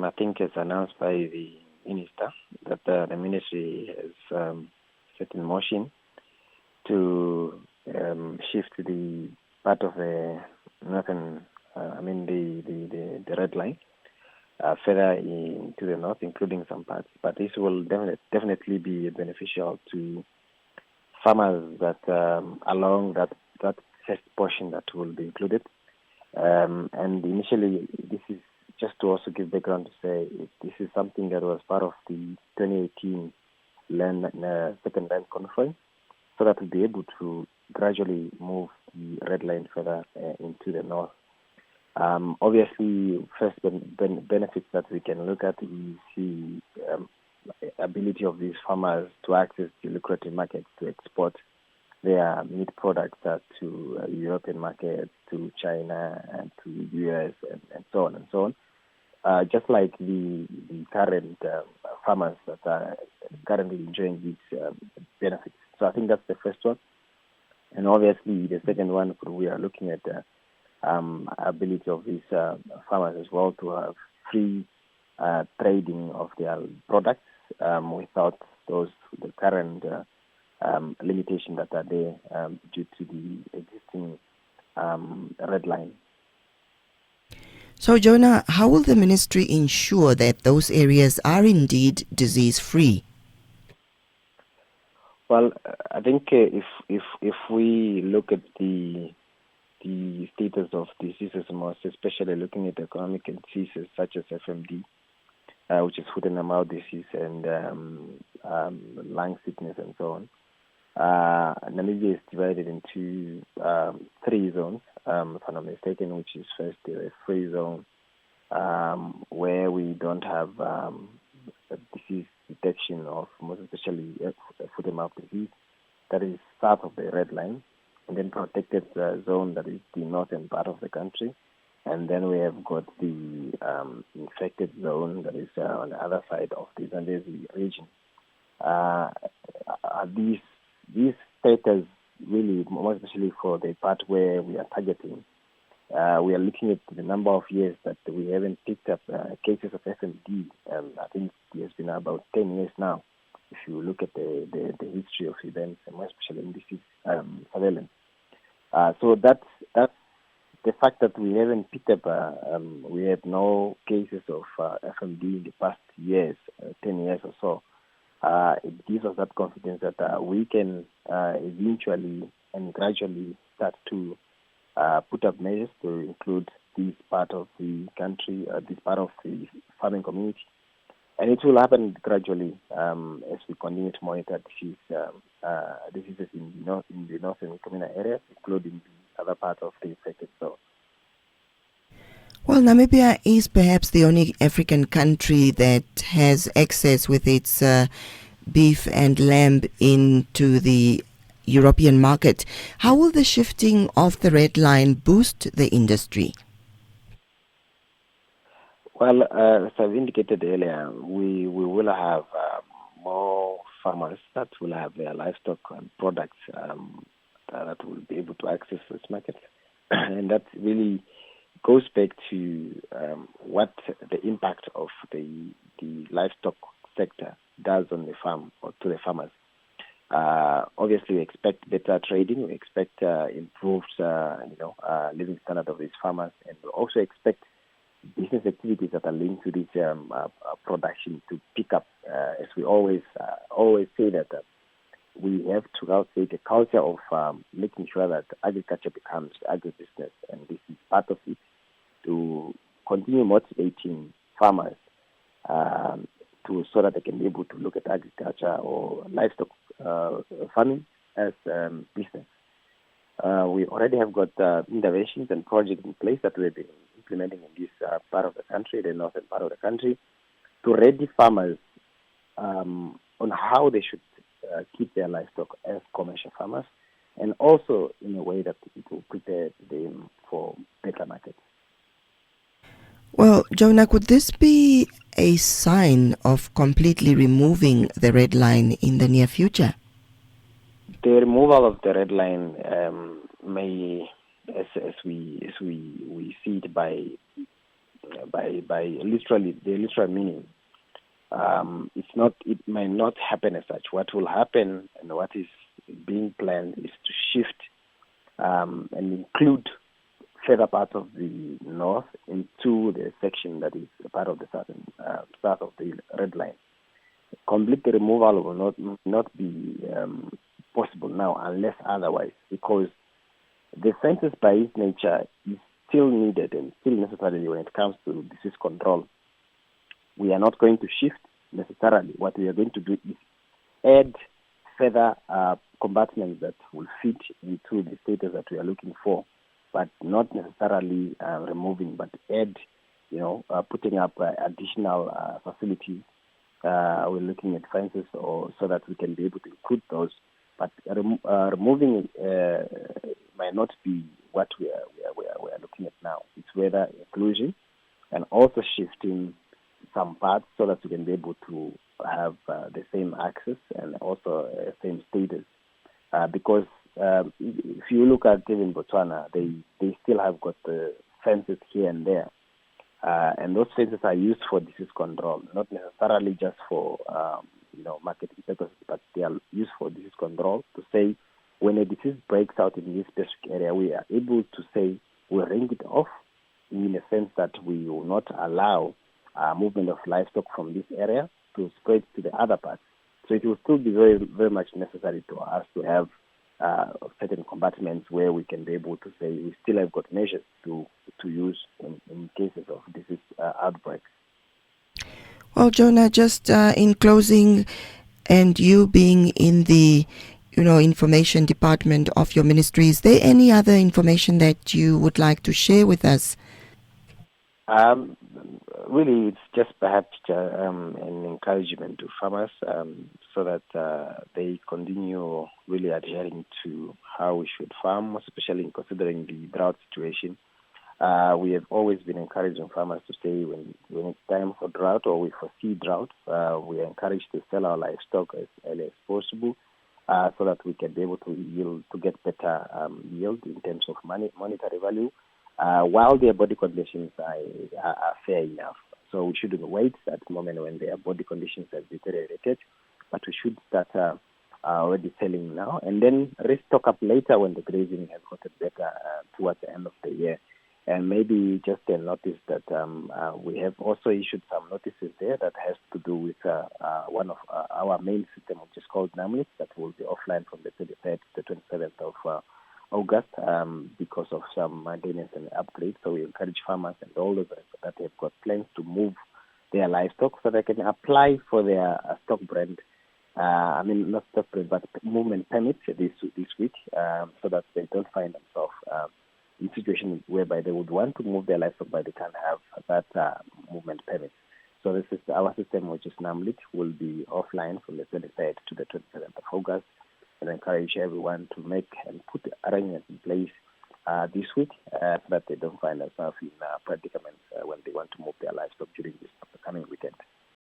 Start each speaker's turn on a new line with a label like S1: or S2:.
S1: I think it's announced by the minister that the ministry has set in motion to shift the part of the northern, the red line further into the north, including some parts. But this will definitely be beneficial to farmers that along that first portion that will be included. And initially, this is just to also give background to say this is something that was part of the 2018 second land conference, so that we'll be able to gradually move the red line further into the north. Obviously, first benefits that we can look at is the ability of these farmers to access the lucrative markets to export their meat products to European markets, to China, and to the US, and so on and so on. Just like the current farmers that are currently enjoying these benefits. So I think that's the first one. And obviously, the second one, we are looking at the ability of these farmers as well to have free trading of their products without the current limitations that are there due to the existing red line.
S2: So, Jona, how will the ministry ensure that those areas are indeed disease-free?
S1: Well, I think if we look at the status of diseases, most especially looking at economic diseases such as FMD, which is foot and mouth disease, and lung sickness and so on. Namibia is divided into 3 zones, if I'm not mistaken, which is first the free zone, where we don't have disease detection of most especially foot and mouth disease. That is south of the red line. And then protected zone, that is the northern part of the country. And then we have got the infected zone, that is on the other side of the Zambezi region. These status really, more especially for the part where we are targeting, we are looking at the number of years that we haven't picked up cases of FMD. I think it has been about 10 years now, if you look at the history of events, and more especially in disease surveillance. So that's the fact that we haven't picked up, we have no cases of FMD in the past years, 10 years or so. It gives us that confidence that we can eventually and gradually start to put up measures to include this part of the country, this part of the farming community. And it will happen gradually as we continue to monitor diseases in the northern communal areas, including the other part of the affected zone.
S2: Well, Namibia is perhaps the only African country that has access with its beef and lamb into the European market. How will the shifting of the red line boost the industry?
S1: Well, as I've indicated earlier, we will have more farmers that will have their livestock and products that will be able to access this market. And that really goes back to what the impact of the livestock sector does on the farm or to the farmers. Obviously, we expect better trading. We expect improved, living standard of these farmers, and we also expect business activities that are linked to this production to pick up. As we always say that we have to cultivate a culture of making sure that agriculture becomes agribusiness, and this is part of it, to continue motivating farmers so that they can be able to look at agriculture or livestock farming as business. We already have got interventions and projects in place that we've been implementing in this part of the country, the northern part of the country, to ready farmers on how they should keep their livestock as commercial farmers, and also in a way that it will prepare them for better markets.
S2: Well, Jona, could this be a sign of completely removing the red line in the near future?
S1: The removal of the red line may, as we see it by by literally the literal meaning. It might not happen as such. What will happen and what is being planned is to shift and include further parts of the north into the section that is a part of the south of the red line. Complete removal will not be possible now unless otherwise, because the fences by its nature is still needed and still necessary when it comes to disease control. We are not going to shift necessarily. What we are going to do is add further compartments that will fit into the status that we are looking for, but not necessarily removing, but add, putting up additional facilities. We're looking at fences so that we can be able to include those, but removing might not be what we are looking at now. It's whether inclusion and also shifting some parts so that we can be able to have the same access and also same status. Because if you look at even Botswana, they still have got the fences here and there. And those fences are used for disease control, not necessarily just for marketing purposes, but they are used for disease control to say when a disease breaks out in this specific area, we are able to say we'll ring it off in the sense that we will not allow movement of livestock from this area to spread to the other parts. So it will still be very, very much necessary to us to have certain compartments where we can be able to say we still have got measures to use in cases of disease outbreaks.
S2: Well, Jona, just in closing, and you being in the information department of your ministry, is there any other information that you would like to share with us?
S1: Really, it's just perhaps an encouragement to farmers so that they continue really adhering to how we should farm, especially considering the drought situation. We have always been encouraging farmers to say when it's time for drought or we foresee drought, we are encouraged to sell our livestock as early as possible so that we can be able to get better yield in terms of monetary value. While their body conditions are fair enough. So we shouldn't wait at the moment when their body conditions have deteriorated, but we should start already selling now and then restock up later when the grazing has gotten better towards the end of the year. And maybe just a notice that we have also issued some notices there that has to do with one of our main system, which is called NAMLIT, that will be offline from the 23rd to the 27th of August because of some maintenance and upgrades. So we encourage farmers and all those that have got plans to move their livestock so they can apply for their stock brand. Not stock brand, but movement permits this week so that they don't find themselves in situations whereby they would want to move their livestock but they can't have that movement permit. So this is our system, which is NAMLIT, will be offline from the 23rd to the 27th of August. And encourage everyone to make and put arrangements in place this week so that they don't find themselves in predicaments